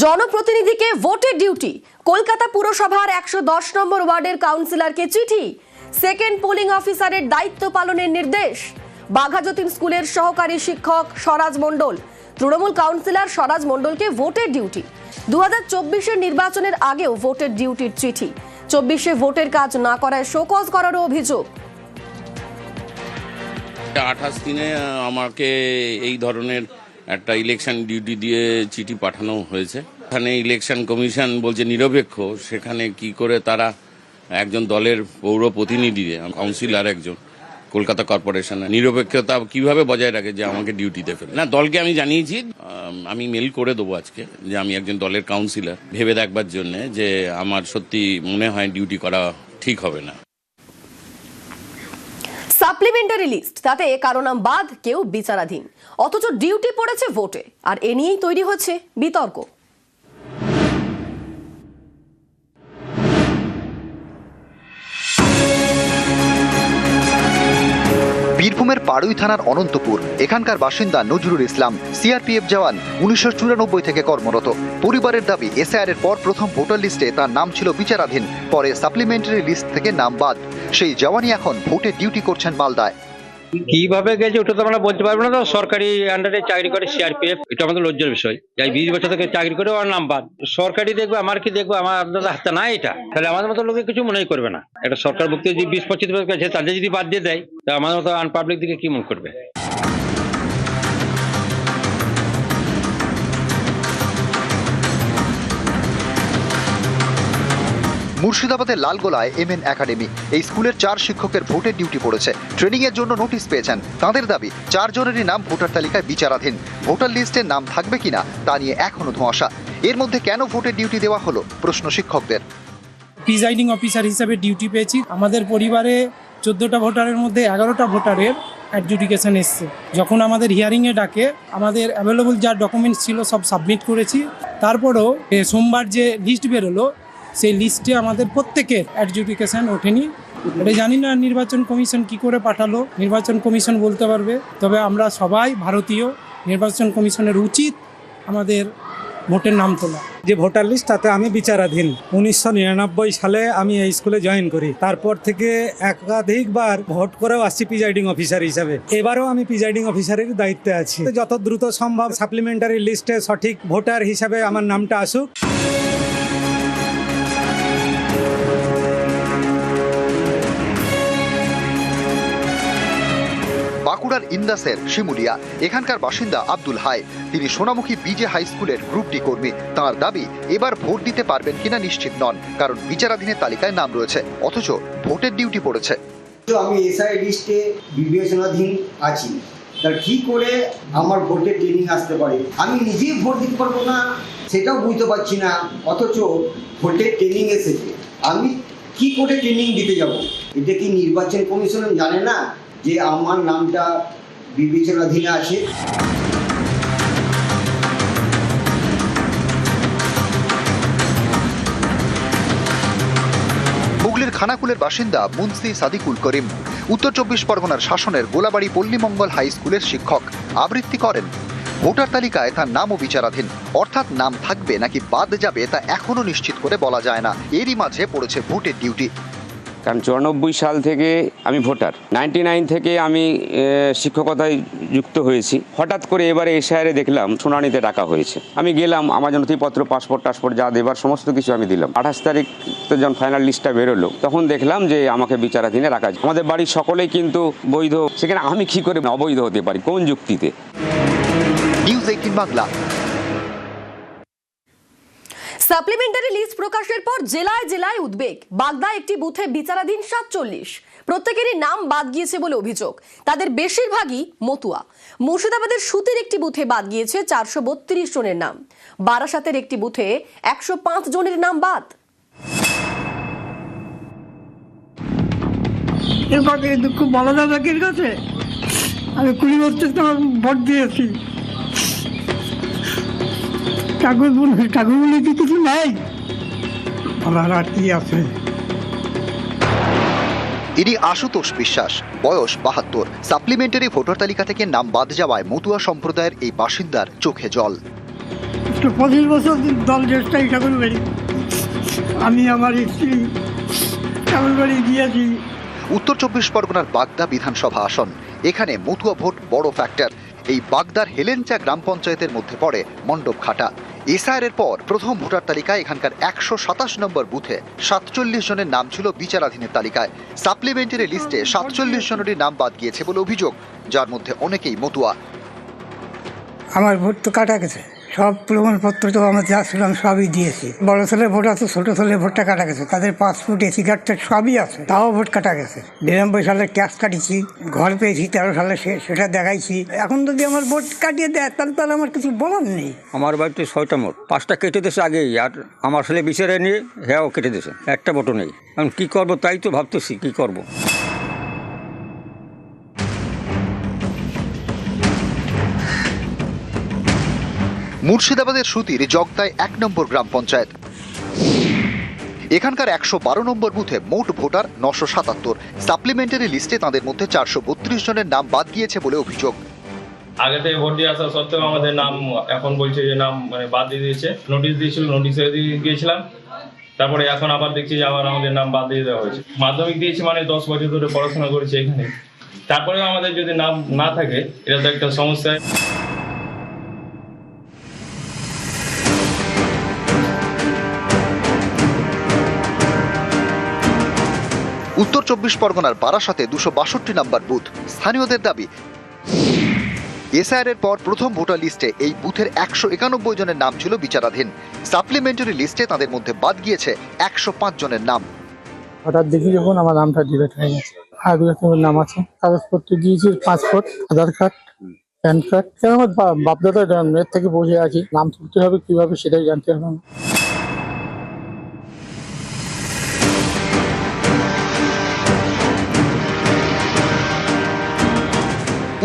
জনপ্রতিনিধিকে ভোটের ডিউটি। কলকাতা পুরসভার ১১০ নম্বর ওয়ার্ডের কাউন্সিলরকে চিঠি। সেকেন্ড পোলিং অফিসারের দায়িত্ব পালনের নির্দেশ। বাঘাযতীন স্কুলের সহকারী শিক্ষক স্বরাজ মণ্ডল, তৃণমূল কাউন্সিলর স্বরাজ মণ্ডলকে ভোটের ডিউটি। ২০২৪-এর নির্বাচনের আগেও ভোটের ডিউটির চিঠি। ২৪-এ ভোটের কাজ না করায় শোকজ করারও অভিযোগ। ২৮ দিনে আমাকে এই ধরনের একটা ইলেকশন ডিউটি দিয়ে চিঠি পাঠানো হয়েছে। এখানে ইলেকশন কমিশন বলছে নিরপেক্ষ, সেখানে কি করে তারা একজন দলের পৌর প্রতিনিধি কাউন্সিলর একজন কলকাতা কর্পোরেশনের নিরপেক্ষতা কিভাবে বজায় রাখে যে আমাকে ডিউটিতে ফেলে না। দলকে আমি জানিয়েছি, আমি মেল করে দেবো আজকে যে আমি একজন দলের কাউন্সিলর, ভেবে দেখবার জন্য যে আমার সত্যি মনে হয় ডিউটি করা ঠিক হবে না। সাপ্লিমেন্টারি লিস্ট, তাতে কারো নাম বাদ, কেউ বিচারাধীন, অথচ ডিউটি পড়েছে ভোটে। আর এ নিয়েই তৈরি হচ্ছে বিতর্ক। বীরভূমের পাড়ুই থানার অনন্তপুর, এখানকার বাসিন্দা নজরুল ইসলাম সিআরপিএফ জওয়ান, ১৯৯৪ থেকে কর্মরত। পরিবারের দাবি এসআইআর এর পর প্রথম ভোটার লিস্টে তার নাম ছিল বিচারাধীন, পরে সাপ্লিমেন্টারি লিস্ট থেকে নাম বাদ। সেই জওয়ানই এখন ভোটে ডিউটি করছেন মালদায়। কিভাবে গেছে ওটা তো আমরা বলতে পারবো না। তো সরকারি আন্ডারে চাকরি করে সিআরপিএফ, এটা আমাদের লজ্জার বিষয়। যাই ২০ বছর থেকে চাকরি করে ওর নাম বাদ। সরকারি দেখবো, আমার কি দেখবো, আমার আপনাদের হাতে না এটা, তাহলে আমাদের মতো লোকে কিছু মনেই করবে না। এটা সরকার ভুক্তি যদি ২০-২৫ বছর গেছে, তাদের যদি বাদ দিয়ে দেয়, তা আমাদের মতো আনপাবলিক দিকে কি মনে করবে। মুর্শিদাবাদের লালগোলায় এমএন একাডেমি, এই স্কুলের ৪ শিক্ষকের ভোটের ডিউটি পড়েছে। ট্রেনিং এর জন্য নোটিশ পেয়েছেন। তাদের দাবি ৪ জনেরই নাম ভোটার তালিকায় বিচারাধীন। ভোটার লিস্টে নাম থাকবে কিনা তা নিয়ে এখনো ধোঁয়াশা। এর মধ্যে কেন ভোটের ডিউটি দেওয়া হলো, প্রশ্ন শিক্ষকদের। প্রিজাইডিং অফিসার হিসেবে ডিউটি পেয়েছি। আমাদের পরিবারে 14টা ভোটারের মধ্যে 11টা ভোটারের অ্যাডজুডিকেশন এসছে। যখন আমাদের হিয়ারিংয়ে ডাকে, আমাদের অ্যাভেলেবল যা ডকুমেন্টস ছিল সব সাবমিট করেছি। তারপরেও সোমবার যে লিস্ট বেরোলো, সেই লিস্টে আমাদের প্রত্যেকের অ্যাডজুডিকেশন ওঠেনি। এটা জানি না নির্বাচন কমিশন কি করে পাঠালো, নির্বাচন কমিশন বলতে পারবে। তবে আমরা সবাই ভারতীয়, নির্বাচন কমিশনের উচিত আমাদের ভোটের নাম তোলা। যে ভোটার লিস্ট, তাতে আমি বিচারাধীন। ১৯৯৯ সালে আমি এই স্কুলে জয়েন করি। তারপর থেকে একাধিকবার ভোট করেও আসছি প্রিজাইডিং অফিসার হিসাবে। এবারও আমি প্রিজাইডিং অফিসারের দায়িত্বে আছি। যত দ্রুত সম্ভব সাপ্লিমেন্টারি লিস্টে সঠিক ভোটার হিসাবে আমার নামটা আসুক। বাঁকুড়ার ইন্দাসের শিমুলিয়া, এখানকার বাসিন্দা আব্দুল হাই। তিনি সোনামুখী বিজে হাই স্কুলের গ্রুপ ডি কর্মী। তাঁর দাবি এবার ভোট দিতে পারবেন কিনা নিশ্চিত নন, কারণ বিচারাধীনের তালিকায় নাম রয়েছে, অথচ ভোটের ডিউটি পড়েছে। আমি এসআই লিস্টে বিবেচনাধীন আছি, তার কি করে আমার ভোটের ট্রেনিং আসতে পারে? আমি নিজেই ভোট দিতে পারবো না সেটাও বুঝতে পারছি না, অথচ ভোটের ট্রেনিং এসেছে। আমি কি করে ট্রেনিং দিতে যাব? এটা কি নির্বাচন কমিশন জানে না যে আমার নামটা বিবেচনাধীনে আছে? হুগলির খানাকুলের বাসিন্দা মুন্সি সাদিকুল করিম, উত্তর ২৪ পরগনার শাসনের গোলাবাড়ি পল্লীমঙ্গল হাই স্কুলের শিক্ষক। আবৃত্তি করেন, ভোটার তালিকায় তার নামও বিচারাধীন, অর্থাৎ নাম থাকবে নাকি বাদ যাবে তা এখনো নিশ্চিত করে বলা যায় না। এরই মাঝে পড়েছে ভোটের ডিউটি। কারণ ৯৪ সাল থেকে আমি ভোটার, 99 থেকে আমি শিক্ষকতায় যুক্ত হয়েছি। হঠাৎ করে এবারে এসআইআরে দেখলাম শুনানিতে ডাকা হয়েছে। আমি গেলাম, আমার নথিপত্র, পাসপোর্ট যা দেবার সমস্ত কিছু আমি দিলাম। ২৮ তারিখ যখন ফাইনাল লিস্টটা বেরোলো, তখন দেখলাম যে আমাকে বিচারাধীনে রাখা। আমাদের বাড়ির সকলেই কিন্তু বৈধ, সেখানে আমি কি করে অবৈধ হতে পারি, কোন যুক্তিতে? নিউজ 18 বাংলা। সাপ্লিমেন্টারি লিস্ট প্রকাশের পর জেলায় জেলায় উদ্বেগ। বাগদায় একটি বুথে বিচারাধীন ৪৭, প্রত্যেকেরই নাম বাদ গিয়েছে বলে অভিযোগ। তাদের বেশিরভাগই মতুয়া। মুর্শিদাবাদের সুতির একটি বুথে বাদ গিয়েছে ৪৩২ জনের নাম। বারাসাতের একটি বুথে ১০৫ জনের নাম বাদ। দুঃখ বলা যাবে কি কাছে? আমি ২০ বছর তোমার ভোট দিয়েছি। কাগজ বলে কি কিছু নাই? আর কি আছে? ইনি আশুতোষ বিশ্বাস, বয়স ৭২। সাপ্লিমেন্টারি ভোটার তালিকা থেকে নাম বাদ যাওয়ায় মতুয়া সম্প্রদায়ের এই বাসিন্দার চোখে জল। তো 25 বছর দল দেশটাই ঠাকুর বাড়ি, আমি আমার স্ত্রী ঠাকুর বাড়ি গিয়েছি। উত্তর 24 পরগনার বাগদা বিধানসভা আসন, এখানে মতুয়া ভোট বড় ফ্যাক্টর। এই বাগদার হেলেঞ্চা গ্রাম পঞ্চায়েতের মধ্যে পড়ে মণ্ডপঘাটা। এসআইআর এর পর প্রথম ভোটার তালিকায় এখানকার 127 নম্বর বুথে 47 জনের নাম ছিল বিচারাধীনের তালিকায়। সাপ্লিমেন্টারি লিস্টে 47 জনেরই নাম বাদ গিয়েছে বলে অভিযোগ, যার মধ্যে অনেকেই মতুয়া। আমার ভোট তো কাটা গেছে, সব প্রমাণপত্র তো আমার যা ছিলাম সবই দিয়েছি। বড় ছেলের ভোট আছে, ছোট ছেলের ভোটটা কাটা গেছে, তাদের পাসপোর্ট এসি কার্ড সবই আছে, তাও ভোট কাটা গেছে। 92 সালে ট্যাক্স কাটিয়েছি, ঘর পেয়েছি 13 সালে, সেটা দেখাইছি। এখন যদি আমার ভোট কাটিয়ে দেয় তাহলে আমার কিছু বলার নেই। আমার বাড়িতে 6টা মোট, 5টা কেটে দিয়েছে আগেই, আর আমার ছেলে বিচারে নিয়ে হ্যাঁ কেটে দিয়েছে, একটা ভোটও নেই। এখন কী করবো তাই তো ভাবতেছি, কী করবো। মুর্শিদাবাদের সুতির জগদায় 1 নম্বর গ্রাম পঞ্চায়েত। এখানকার 112 নম্বর বুথে মোট ভোটার 977। সাপ্লিমেন্টারি লিস্টে তাদের মধ্যে 432 জনের নাম বাদ গিয়েছে বলে অভিযোগ। আগে থেকে ভোট দিয়ে আসা সত্ত্বেও আমাদের নাম এখন বলছে যে নাম বাদ দিয়ে দিয়েছে। নোটিশ দিয়েছিল, নোটিশে গিয়েছিলাম, তারপরে এখন আবার দেখছি যে আবার আমাদের নাম বাদ দিয়ে দেওয়া হয়েছে। মাধ্যমিক দিয়েছি মানে 10 বছর ধরে পড়াশোনা করেছি এখানে, তারপরেও আমাদের যদি নাম না থাকে এটা তো একটা সমস্যা। উত্তর 24 পরগনার বারাসাতে 262 নম্বর বুথ। স্থানীয়দের দাবি, এসআইআর এর পর প্রথম ভোটার লিস্টে এই বুথের 191 জনের নাম ছিল বিচারাধীন। সাপ্লিমেন্টারি লিস্টে তাদের মধ্যে বাদ গিয়েছে 105 জনের নাম। হঠাৎ দেখি যখন আমার নামটা ডিলিট হয়ে গেছে। আর দুটো নাম আছে, কাগজপত্র দিয়েছি, পাসপোর্ট, আধার কার্ড, প্যান কার্ড। আমার বাপদাদা জন্মের থেকে বসে আছি, নাম তুলতে হবে কিভাবে সেটাই জানতে হবে।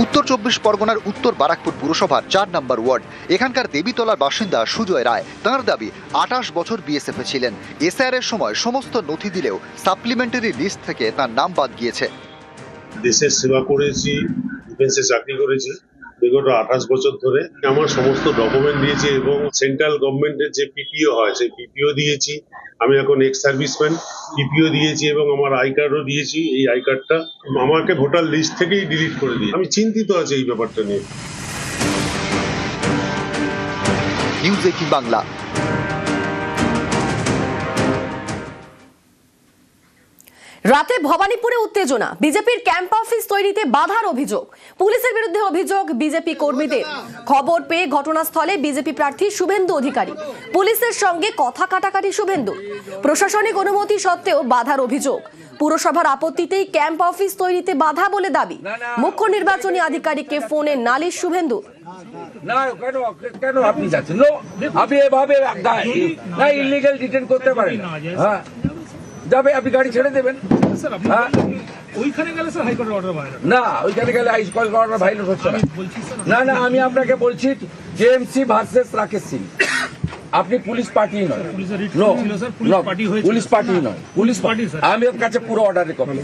উত্তর 24 পরগনার উত্তর বারাকপুর পুরসভার 4 নম্বর ওয়ার্ড। এখানকার দেবীতলার বাসিন্দা সুজয় রায়। তাঁর দাবি, 28 বছর বিএসএফে ছিলেন। এসআইআর এর সময় সমস্ত নথি দিলেও সাপ্লিমেন্টারি লিস্ট থেকে তার নাম বাদ গিয়েছে। দেশের সেবা করেছি, ডিফেন্সে চাকরি করেছি বিগত 28 বছর ধরে। আমার সমস্ত ডকুমেন্ট দিয়েছি এবং সেন্ট্রাল গভর্নমেন্টের যে পিপিও হয় সেই পিপিও দিয়েছি। আমি এখন এক্স সার্ভিসম্যান, পিপিও দিয়েছি এবং আমার আই কার্ডও দিয়েছি। এই আই কার্ডটা আমাকে ভোটার লিস্ট থেকেই ডিলিট করে দিই। আমি চিন্তিত আছি এই ব্যাপারটা নিয়ে। নিউজ 18 বাংলা। রাতে ভবানীপুরে উত্তেজনা, বিজেপির ক্যাম্প অফিস তৈরিতে বাধার অভিযোগ। পুলিশের বিরুদ্ধে অভিযোগ বিজেপি কর্মীদের। খবর পেয়ে ঘটনাস্থলে বিজেপি প্রার্থী শুভেন্দু অধিকারী। পুলিশের সঙ্গে কথা কাটাকাটি শুভেন্দু। প্রশাসনিক অনুমতি সত্ত্বেও বাধার অভিযোগ। পুরসভার আপত্তিতেই ক্যাম্প অফিস তৈরিতে বাধা বলে দাবি। মুখ্য নির্বাচনী আধিকারিককে ফোনে নালিশ শুভেন্দু। না কেন আপনি যাচ্ছেন? আপনি এভাবে না ইলিগাল ডিটেইন করতে পারেন। হ্যাঁ যাবে, আপনি গাড়ি ছেড়ে দেবেন। ওইখানে গেলে স্যার হাইকোর্টের অর্ডার ভাইলেট না, ওইখানে গেলে হাইকোর্টের অর্ডার ভাইলেট হচ্ছে না। না আমি আপনাকে বলছি জেএমসি ভার্সেস রাকেশ সিং, আপনি পুলিশ পার্টি নয়, পুলিশ পার্টি নয়, পুলিশ পার্টি। আমি ওর কাছে পুরো অর্ডারের কপি।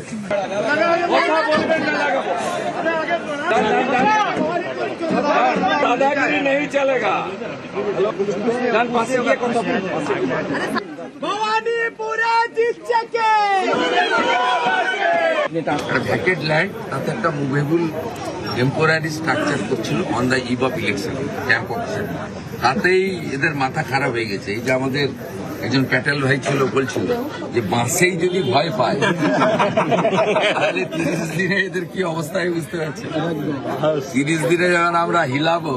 দাদাগিরি নেই চলেগা। পাশে গিয়ে কথা বলুন। ভ্যাকেট ল্যান্ড, তাতে একটা মুভেবল টেম্পোরারি স্ট্রাকচার করছিল on the eve of election camp officer. তাতেই এদের মাথা খারাপ হয়ে গেছে। এই যে আমাদের একজন প্যাটেল ভাই ছিল, বলছিল যে বাসেই যদি ভয় পায় তাহলে 30 দিনে এদের কি অবস্থায় বুঝতে পারছে। 30 দিনে যখন আমরা হিলাবো,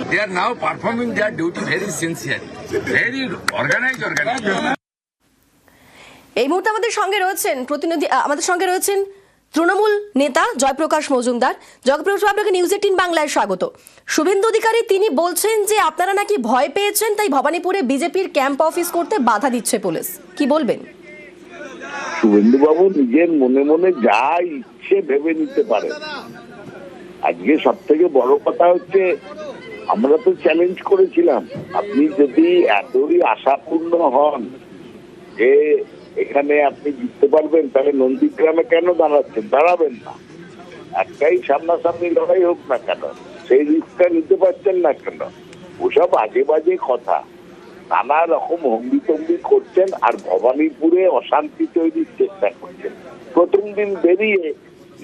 they are now performing their duty very sincerely, very organized. এই মুহূর্তে আমাদের সঙ্গে রয়েছেন তৃণমূল নেতা জয়প্রকাশ মজুমদার। জয়প্রকাশ, আপনাকে নিউজ 18 বাংলায় স্বাগত। শুভেন্দু অধিকারী তিনি বলছেন যে আপনারা নাকি ভয় পেয়েছেন, তাই ভবানীপুরে বিজেপির ক্যাম্প অফিস করতে বাধা দিচ্ছে পুলিশ, কি বলবেন? শুভেন্দু বাবু নিজের মনে মনে যা ইচ্ছে ভেবে নিতে পারে। আজকে সব থেকে বড় কথা হচ্ছে, আমরা তো চ্যালেঞ্জ করেছিলাম, আপনি যদি এতই আশাপূর্ণ হন যে এখানে আপনি জিততে পারবেন, তাহলে নন্দীগ্রামে কেন দাঁড়াবেন না? একটাই সামনাসামনি লড়াই হোক না কেন, সেই রিস্কটা নিতে পারছেন না কেন? ওসব বাজে বাজে কথা, নানা রকম হম্বিতম্বি করছেন আর ভবানীপুরে অশান্তি তৈরির চেষ্টা করছেন। প্রথম দিন বেরিয়ে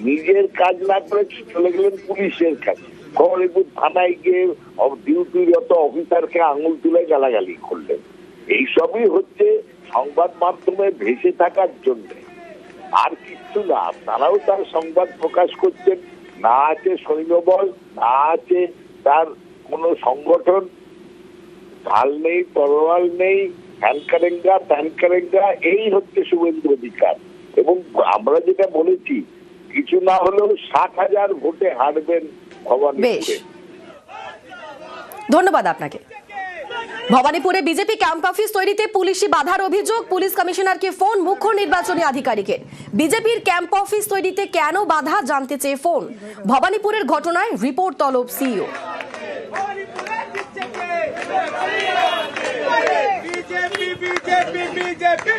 নিজের কাজ না করে চলে গেলেন পুলিশের কাছে, খবরপুর থানায় গিয়ে ডিউটিরত অফিসারকে আঙুল তুলে গালাগালি করলেন। এইসবই হচ্ছে সংবাদ মাধ্যমে ভেসে থাকার জন্য, আর কিচ্ছু না। তারাও তার সংবাদ প্রকাশ করছেন, না আছে সৈন্যবল, না আছে তার কোনো সংগঠন, ঢাল নেই, তরোয়াল নেই, ত্যানকারেঙ্গা, এই হচ্ছে শুভেন্দু অধিকার। এবং আমরা যেটা বলেছি, কিছু না হলেও 60,000 ভোটে হারবেন ভবানীপুরে। ধন্যবাদ আপনাকে। ভবানীপুরে বিজেপি ক্যাম্প অফিস তৈরিতে পুলিশি বাধার অভিযোগ, পুলিশ কমিশনারকে ফোন মুখ্য নির্বাচনী আধিকারিকের। বিজেপির ক্যাম্প অফিস তৈরিতে কেন বাধা জানতে চেয়ে ফোন। ভবানীপুরের ঘটনায় রিপোর্ট তলব সিইও। বিজেপি